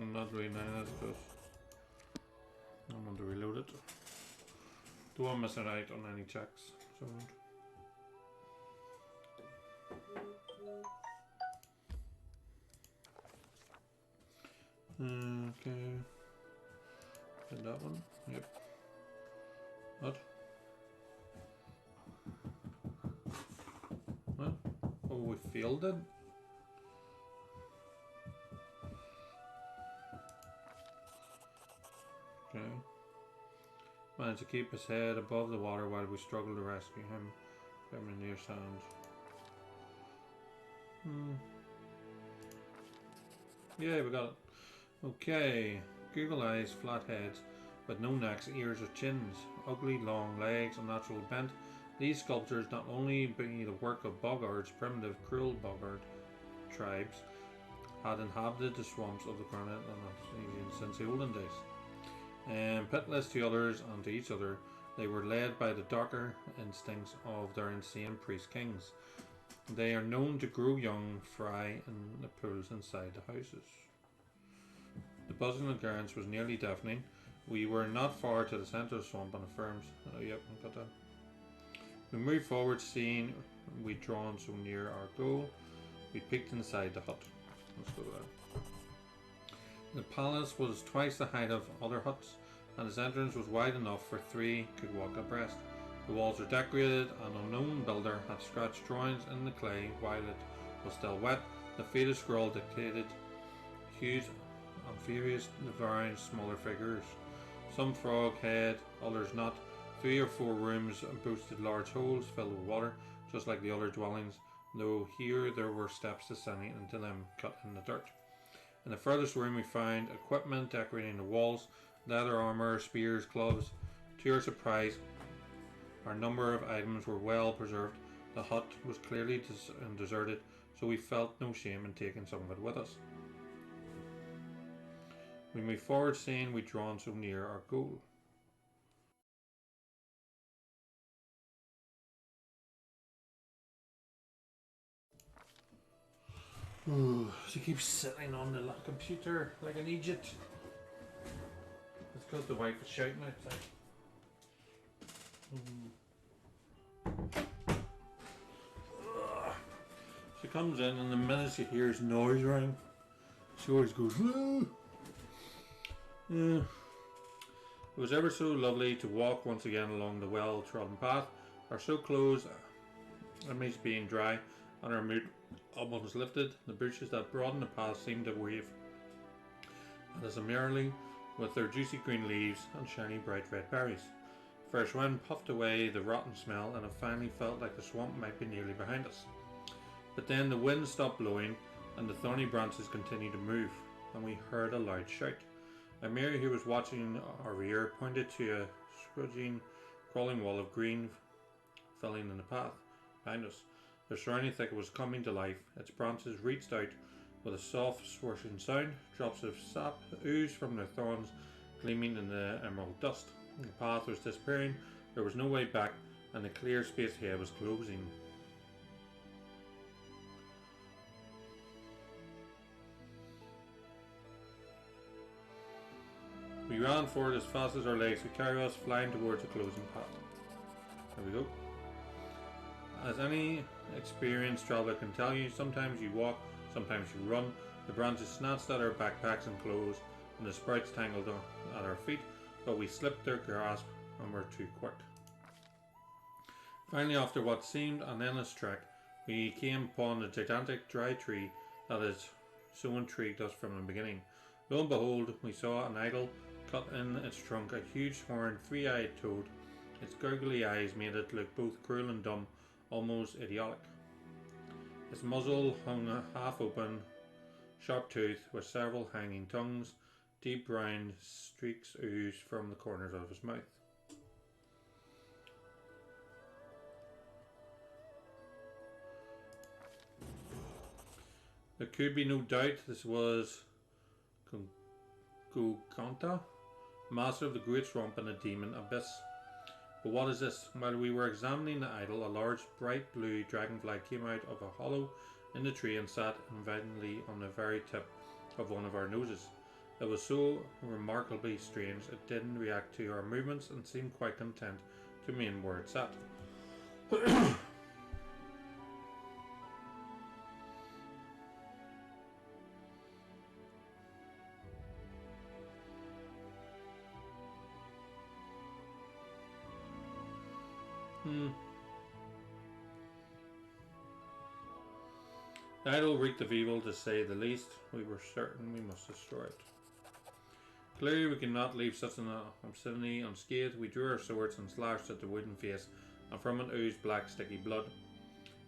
I'm not reading any of this because I want to reload it. Don't want to miss out on any checks. So. Okay. Did that one? Yep. What? What? Oh, we failed it? Okay. Managed to keep his head above the water while we struggled to rescue him from the near sand. Yeah, we got it. Okay. Google eyes, flat heads, with no necks, ears or chins, ugly long legs, unnatural bent. These sculptures not only be the work of boggards, primitive, cruel boggard tribes, had inhabited the swamps of the granite since the olden days. Pitiless to others and to each other, they were led by the darker instincts of their insane priest kings. They are known to grow young, fry in the pools inside the houses. The buzzing of garrants was nearly deafening. We were not far to the centre of the swamp and affirms. Oh, yep, I got that. We moved forward, seeing we'd drawn so near our goal. We peeked inside the hut. Let's go there. The palace was twice the height of other huts, and its entrance was wide enough for 3 could walk abreast. The walls were decorated. An unknown builder had scratched drawings in the clay while it was still wet. The faded scroll dictated huge and furious, devouring smaller figures. Some frog head, others not. 3 or 4 rooms boasted large holes filled with water, just like the other dwellings, though here there were steps descending into them cut in the dirt. In the furthest room we found equipment decorating the walls, leather armour, spears, clubs. To our surprise, our number of items were well preserved. The hut was clearly deserted, so we felt no shame in taking some of it with us. We moved forward, saying we'd drawn so near our goal. She keeps sitting on the computer like an idiot. It's because the wife is shouting outside. She comes in, and the minute she hears noise around, she always goes, "Whoa." Yeah. It was ever so lovely to walk once again along the well-trodden path. Our so close, amidst being dry, and our mood almost lifted. The bushes that broadened the path seemed to wave at us merrily with their juicy green leaves and shiny bright red berries. Fresh wind puffed away the rotten smell, and it finally felt like the swamp might be nearly behind us. But then the wind stopped blowing, and the thorny branches continued to move, and we heard a loud shout. Amir, who was watching our rear, pointed to a scrudging, crawling wall of green filling in the path behind us. The surrounding thicket was coming to life. Its branches reached out with a soft swishing sound. Drops of sap oozed from their thorns, gleaming in the emerald dust. The path was disappearing. There was no way back, and the clear space ahead was closing. We ran forward as fast as our legs could carry us, flying towards the closing path. There we go. As any experienced traveller can tell you, sometimes you walk, sometimes you run. The branches snatched at our backpacks and clothes, and the sprouts tangled at our feet, but we slipped their grasp and were too quick. Finally, after what seemed an endless trek, we came upon the gigantic dry tree that had so intrigued us from the beginning. Lo and behold, we saw an idol cut in its trunk, a huge horned, 3-eyed toad. Its gurgly eyes made it look both cruel and dumb, almost idiotic. Its muzzle hung half open, sharp toothed, with several hanging tongues. Deep brown streaks oozed from the corners of his mouth. There could be no doubt this was Guganta, master of the great swamp and the demon abyss. But what is this? While we were examining the idol, a large bright blue dragonfly came out of a hollow in the tree and sat invitingly on the very tip of one of our noses. It was so remarkably strange it didn't react to our movements and seemed quite content to remain where it sat. The idol reeked of evil, to say the least. We were certain we must destroy it. Clearly we could not leave such an obscenity unscathed. We drew our swords and slashed at the wooden face, and from it oozed black sticky blood.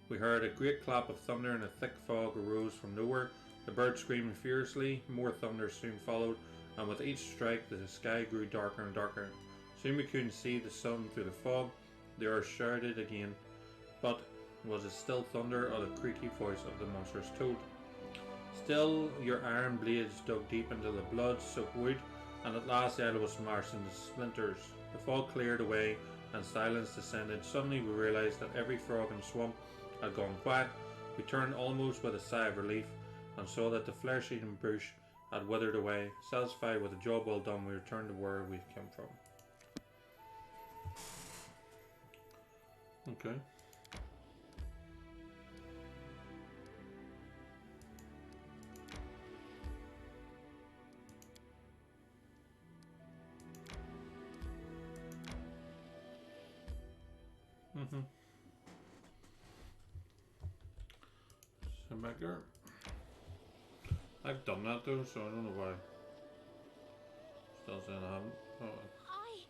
We heard a great clap of thunder, and a thick fog arose from nowhere. The birds screamed furiously. More thunder soon followed, and with each strike the sky grew darker and darker. Soon we couldn't see the sun through the fog. The earth shouted again, but was it still thunder or the creaky voice of the monstrous toad? Still your iron blades dug deep into the blood-soaked wood, and at last the idol was smashed into splinters. The fog cleared away, and silence descended. Suddenly we realized that every frog in the swamp had gone quiet. We turned almost with a sigh of relief, and saw that the flesh-eating bush had withered away. Satisfied with the job well done, we returned to where we came from. Okay. Kingmaker. I've done that though, so I don't know why. Still saying I haven't. Oh. I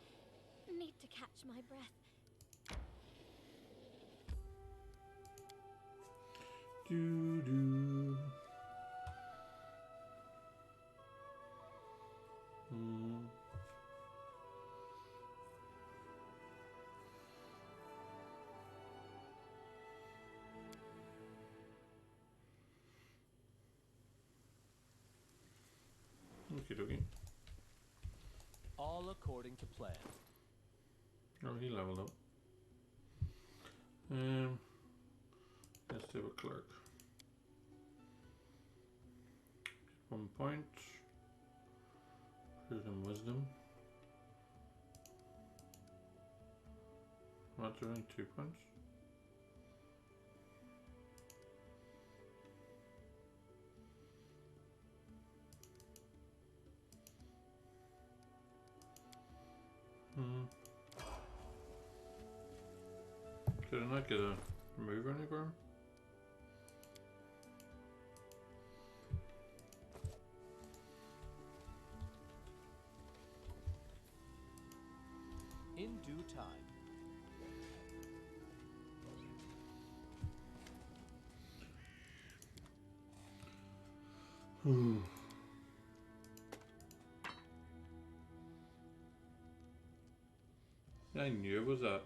need to catch my breath. Do do. Okie dokie. All according to plan. Oh, he leveled up. Let's do a clerk. 1 point. Prison wisdom. What's only 2 points? Could I not get a move anywhere? In due time. I knew it was that.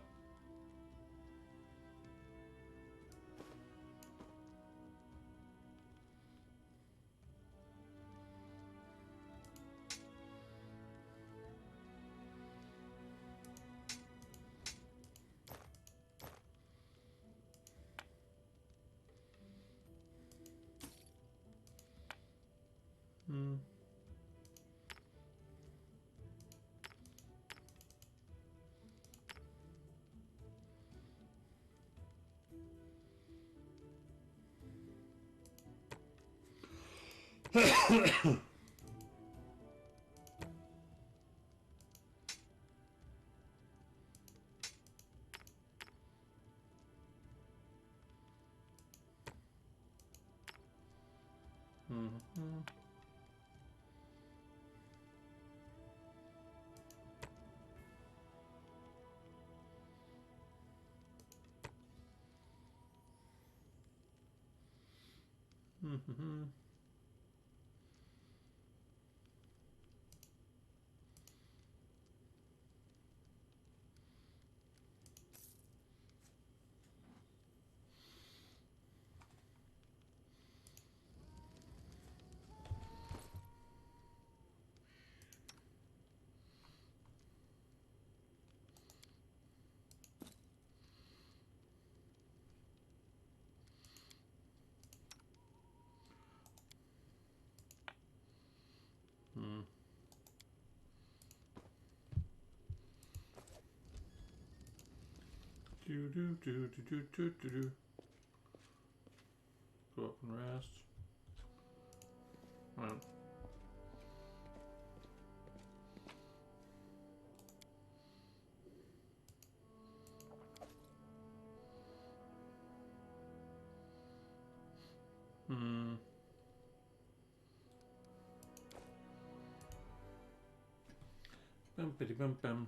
Do. Go up and rest. Well. Bum bitty bum bum.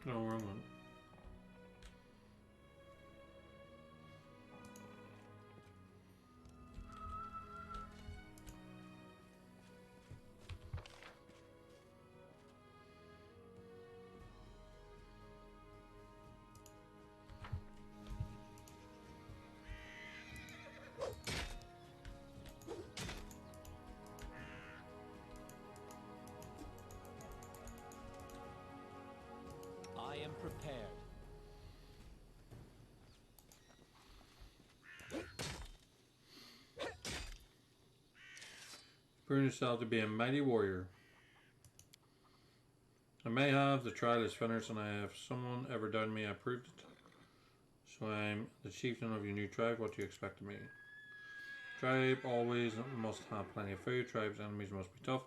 No, wrong one. I am prepared. Prove yourself to be a mighty warrior. I may have, the trial is finished, and I have someone ever doubted me, I proved it. So I'm the chieftain of your new tribe, what do you expect of me? Tribe always must have plenty of food, tribe's enemies must be tough,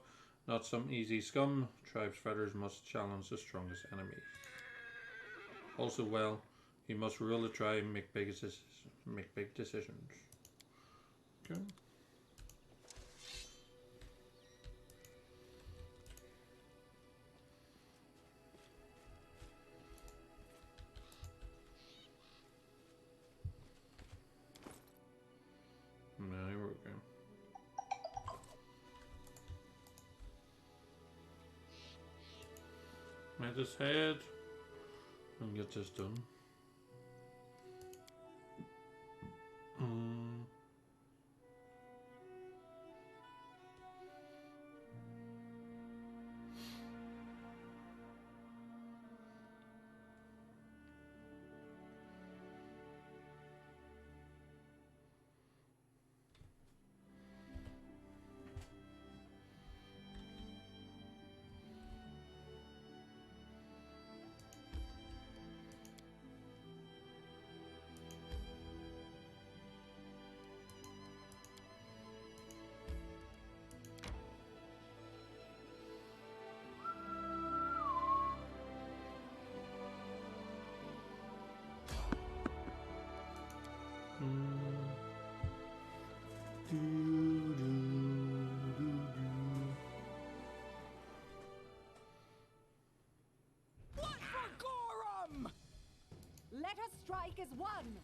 not some easy scum. Tribe's fighters must challenge the strongest enemies. Also, well, you must rule the tribe and make big decisions. Okay. Now here we go. Let us head and get this done. What for Gorum? Let us strike as one.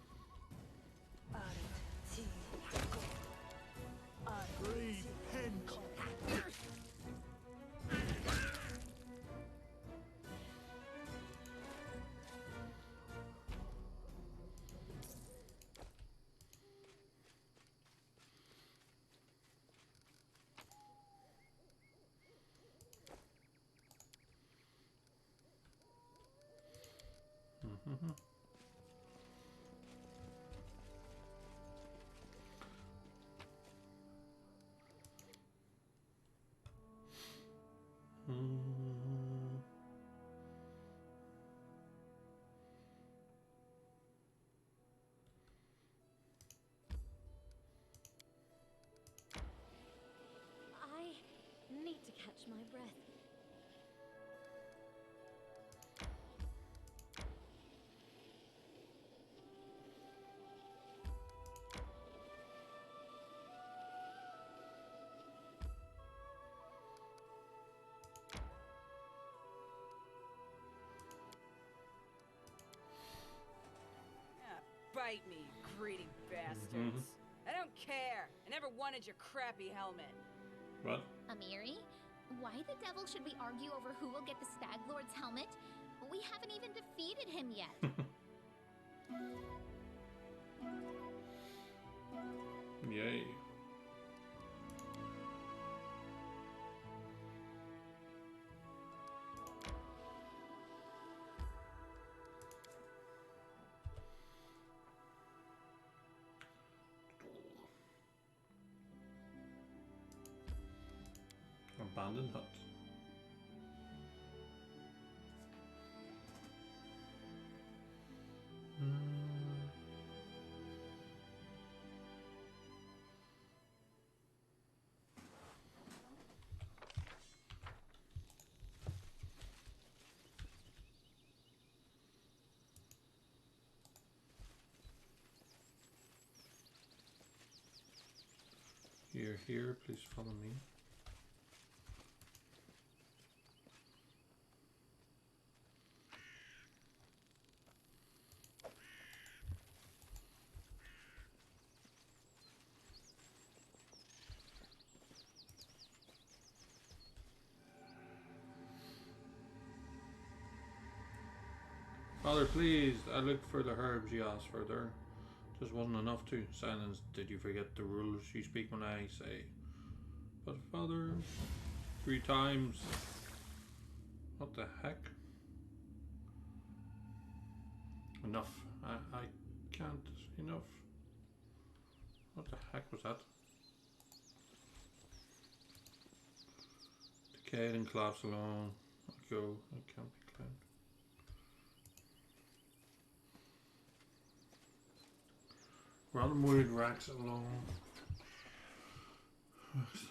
Breathe, Hancock. I need to catch my breath. fight me, you greedy bastards. I don't care. I never wanted your crappy helmet. What? Amiri, why the devil should we argue over who will get the Stag Lord's helmet? We haven't even defeated him yet. Yay. Abandoned hut. You're here, please follow me. Father, please, I looked for the herbs you asked for there. Just wasn't enough to silence. Did you forget the rules? You speak when I say. But Father, 3 times. What the heck? Enough. I can't. Enough. What the heck was that? Decayed and collapse alone. I go. I can't be climbed. Random wood racks alone. Racks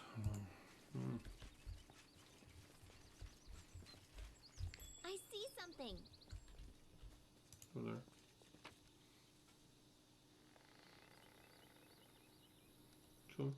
alone. I see something. Go there. Cool.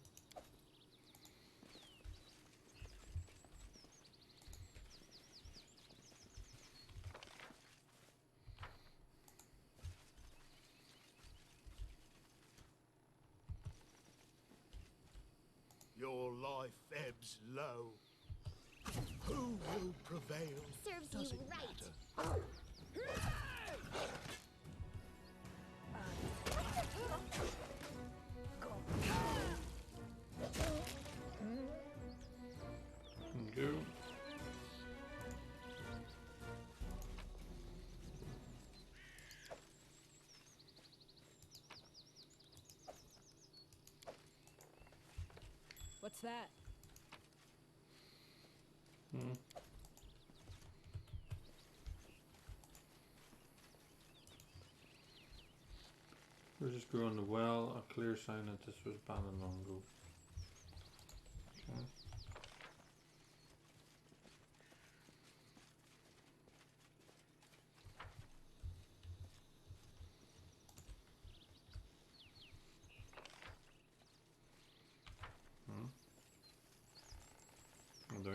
Your life ebbs low. Who will prevail? Serves Does you it right. matter? Go. What's that? We're just growing the well, a clear sign that this was abandoned long ago. Okay. There.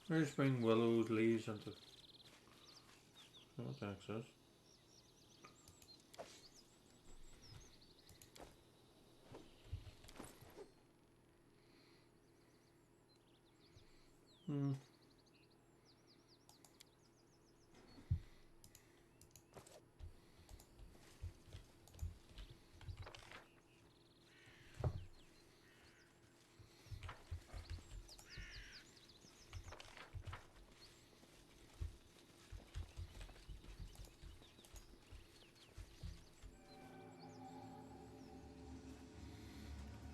There's spring willows, leaves, and the access.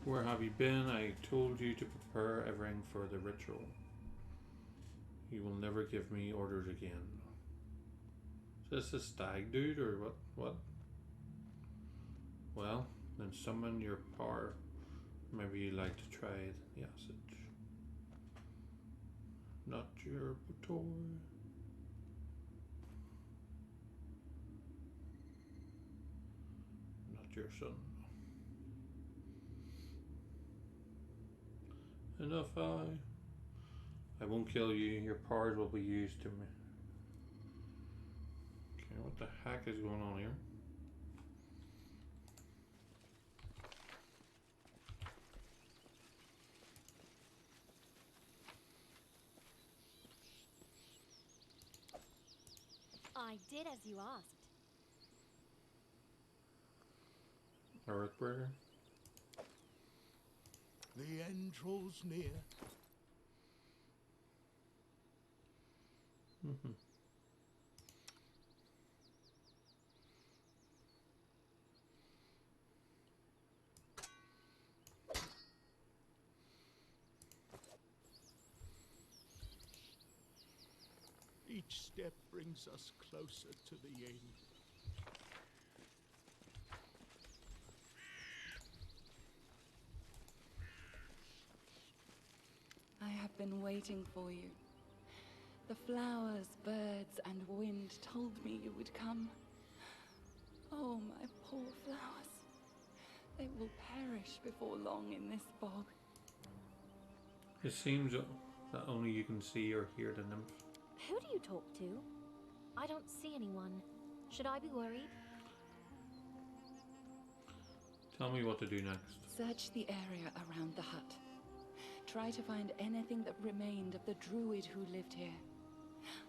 Where have you been? I told you to prepare everything for the ritual. You will never give me orders again. Is this a stag dude or what? What? Well, then summon your power. Maybe you'd like to try the acid. Not your toy. Not your son. Enough, I won't kill you. Your powers will be used to me. Okay. what the heck is going on here? I did as you asked. Earthbreaker? The end draws near. Mm-hmm. Each step brings us closer to the end. I have been waiting for you. The flowers, birds, and wind told me you would come. Oh, my poor flowers. They will perish before long in this fog. It seems that only you can see or hear the nymph. Who do you talk to? I don't see anyone. Should I be worried? Tell me what to do next. Search the area around the hut. Try to find anything that remained of the druid who lived here.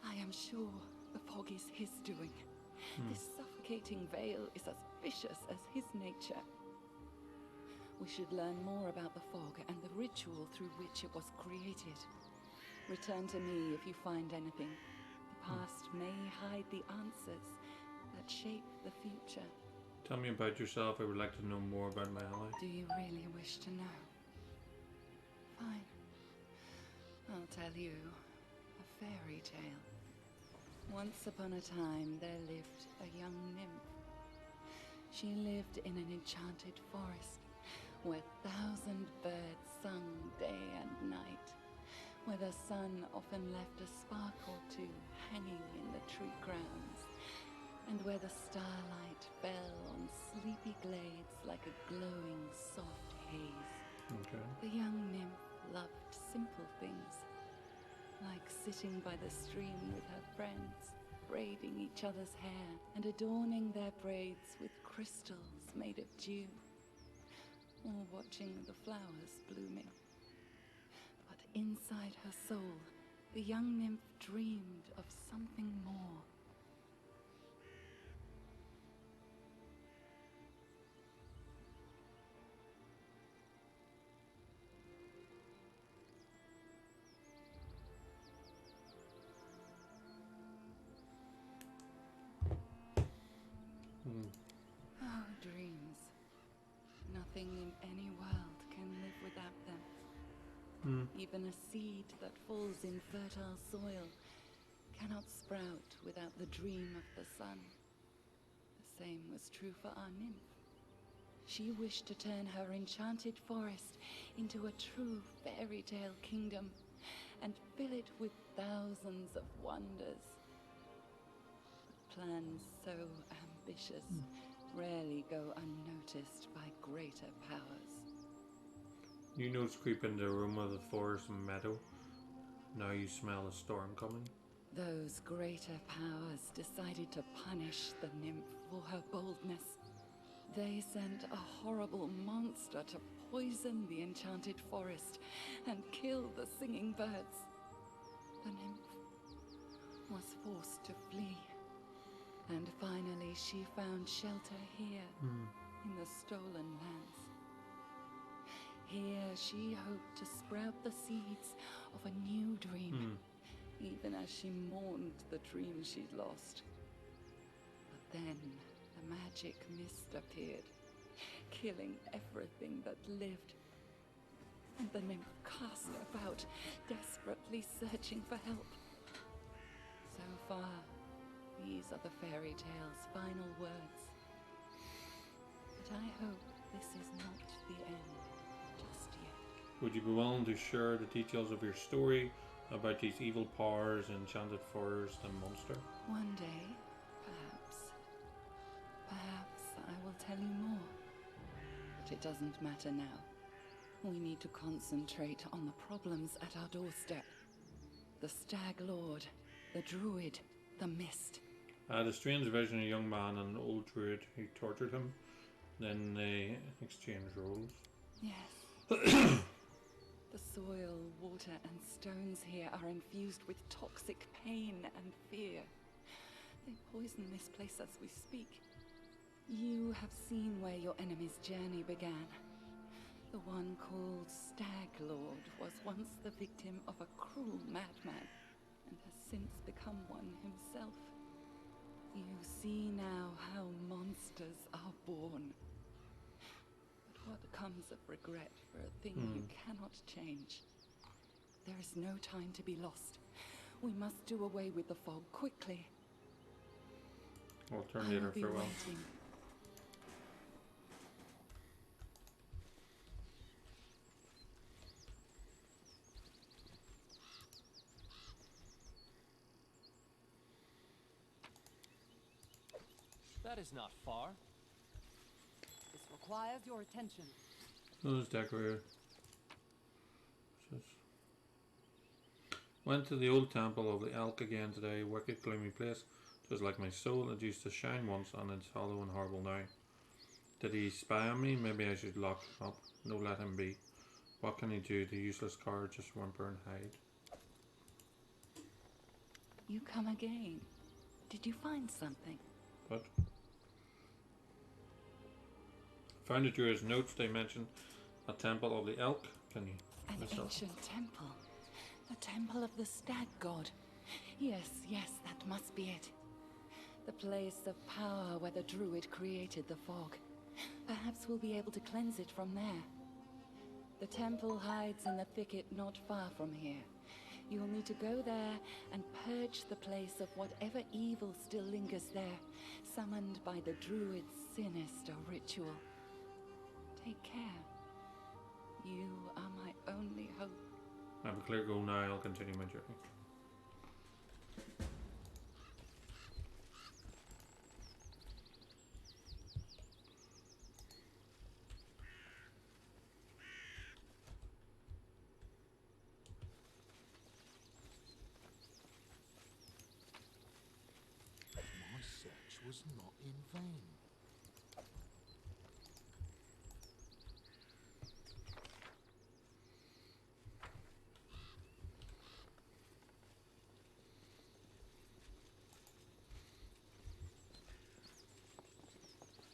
I am sure the fog is his doing. This suffocating veil is as vicious as his nature. We should learn more about the fog and the ritual through which it was created. Return to me if you find anything. The past may hide the answers that shape the future. Tell me about yourself. I would like to know more about my ally. Do you really wish to know? Fine. I'll tell you a fairy tale. Once upon a time, there lived a young nymph. She lived in an enchanted forest, where 1,000 birds sung day and night, where the sun often left a spark or two hanging in the tree crowns, and where the starlight fell on sleepy glades like a glowing soft haze. Okay. The young nymph loved simple things, like sitting by the stream with her friends, braiding each other's hair and adorning their braids with crystals made of dew, or watching the flowers blooming. But inside her soul, the young nymph dreamed of something more. Oh, dreams. Nothing in any world can live without them. Even a seed that falls in fertile soil cannot sprout without the dream of the sun. The same was true for our nymph. She wished to turn her enchanted forest into a true fairy tale kingdom and fill it with thousands of wonders. Plans so ambitious rarely go unnoticed by greater powers. You notice creeping the aroma of the forest and meadow. Now you smell a storm coming. Those greater powers decided to punish the nymph for her boldness. They sent a horrible monster to poison the enchanted forest and kill the singing birds. The nymph was forced to flee. And finally, she found shelter here, in the stolen lands. Here, she hoped to sprout the seeds of a new dream, even as she mourned the dream she'd lost. But then, the magic mist appeared, killing everything that lived. And the nymph cast about, desperately searching for help. So far, these are the fairy tale's final words. But I hope this is not the end just yet. Would you be willing to share the details of your story about these evil powers, enchanted forest, and monster? One day, perhaps. Perhaps I will tell you more. But it doesn't matter now. We need to concentrate on the problems at our doorstep. The Stag Lord, the Druid, the Mist. Had a strange vision of a young man and an old druid who tortured him. Then they exchanged roles. Yes. The soil, water, and stones here are infused with toxic pain and fear. They poison this place as we speak. You have seen where your enemy's journey began. The one called Stag Lord was once the victim of a cruel madman, and has since become one himself. You see now how monsters are born. But what comes of regret for a thing you cannot change? There is no time to be lost. We must do away with the fog quickly. Alternator I'll be farewell. waiting. That is not far. This requires your attention. Those decorated. Went to the old temple of the Elk again today. Wicked, gloomy place. It was like my soul. It used to shine once, and it's hollow and horrible now. Did he spy on me? Maybe I should lock him up. No, let him be. What can he do? The useless coward, just whimper and hide. You come again. Did you find something? But found the druid's notes. They mentioned a temple of the Elk. Can you? An ancient temple. The temple of the stag god. Yes, that must be it. The place of power where the druid created the fog. Perhaps we'll be able to cleanse it from there. The temple hides in the thicket not far from here. You'll need to go there and purge the place of whatever evil still lingers there, summoned by the druid's sinister ritual. Take care. You are my only hope. I have a clear goal now. I'll continue my journey. My search was not in vain.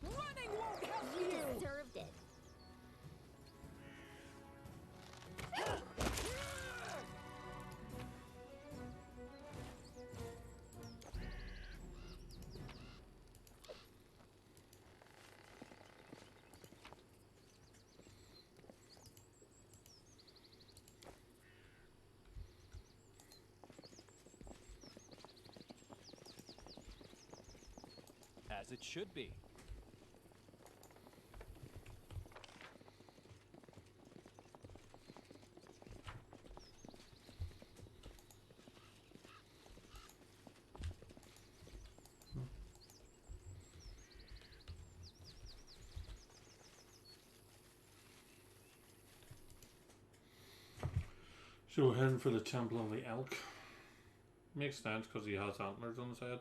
Running won't help You you! deserved it. As it should be. So we're heading for the temple of the Elk. Makes sense because he has antlers on his head.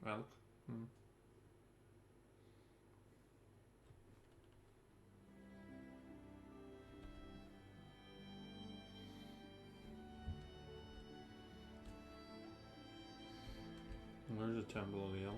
Elk. Where's the temple of the Elk?